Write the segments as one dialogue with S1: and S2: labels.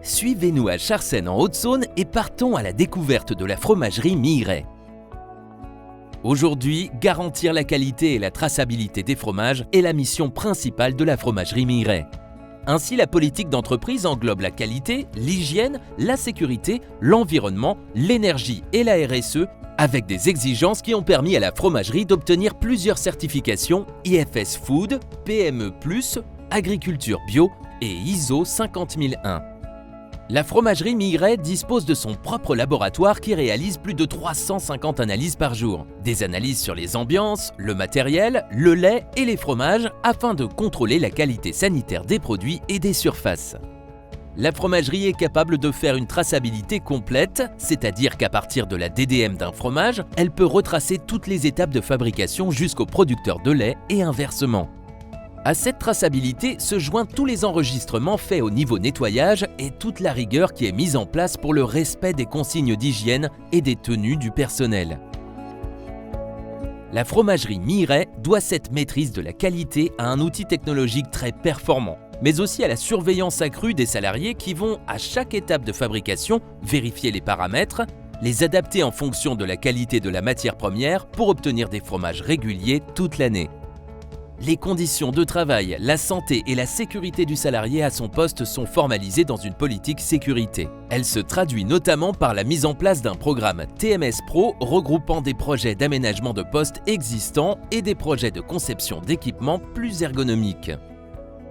S1: Suivez-nous à Charsène en Haute-Saône et partons à la découverte de la fromagerie Milleray. Aujourd'hui, garantir la qualité et la traçabilité des fromages est la mission principale de la fromagerie Milleray. Ainsi, la politique d'entreprise englobe la qualité, l'hygiène, la sécurité, l'environnement, l'énergie et la RSE, avec des exigences qui ont permis à la fromagerie d'obtenir plusieurs certifications IFS Food, PME+, Agriculture Bio et ISO 50001. La fromagerie Milleray dispose de son propre laboratoire qui réalise plus de 350 analyses par jour. Des analyses sur les ambiances, le matériel, le lait et les fromages afin de contrôler la qualité sanitaire des produits et des surfaces. La fromagerie est capable de faire une traçabilité complète, c'est-à-dire qu'à partir de la DDM d'un fromage, elle peut retracer toutes les étapes de fabrication jusqu'au producteur de lait et inversement. À cette traçabilité se joignent tous les enregistrements faits au niveau nettoyage et toute la rigueur qui est mise en place pour le respect des consignes d'hygiène et des tenues du personnel. La fromagerie Milleray doit cette maîtrise de la qualité à un outil technologique très performant, mais aussi à la surveillance accrue des salariés qui vont, à chaque étape de fabrication, vérifier les paramètres, les adapter en fonction de la qualité de la matière première pour obtenir des fromages réguliers toute l'année. Les conditions de travail, la santé et la sécurité du salarié à son poste sont formalisées dans une politique sécurité. Elle se traduit notamment par la mise en place d'un programme TMS Pro regroupant des projets d'aménagement de postes existants et des projets de conception d'équipements plus ergonomiques.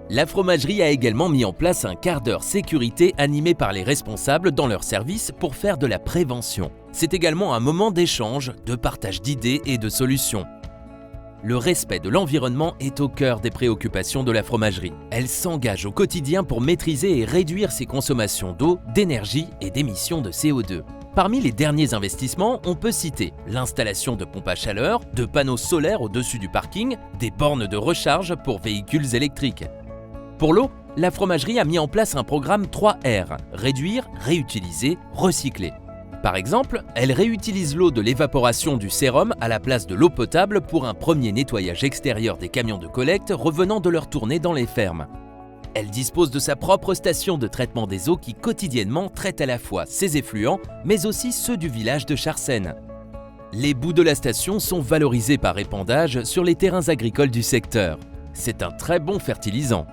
S1: La fromagerie a également mis en place un quart d'heure sécurité animé par les responsables dans leur service pour faire de la prévention. C'est également un moment d'échange, de partage d'idées et de solutions. Le respect de l'environnement est au cœur des préoccupations de la fromagerie. Elle s'engage au quotidien pour maîtriser et réduire ses consommations d'eau, d'énergie et d'émissions de CO2. Parmi les derniers investissements, on peut citer l'installation de pompes à chaleur, de panneaux solaires au-dessus du parking, des bornes de recharge pour véhicules électriques. Pour l'eau, la fromagerie a mis en place un programme 3R, réduire, réutiliser, recycler. Par exemple, elle réutilise l'eau de l'évaporation du sérum à la place de l'eau potable pour un premier nettoyage extérieur des camions de collecte revenant de leur tournée dans les fermes. Elle dispose de sa propre station de traitement des eaux qui quotidiennement traite à la fois ses effluents, mais aussi ceux du village de Charsène. Les boues de la station sont valorisés par épandage sur les terrains agricoles du secteur. C'est un très bon fertilisant.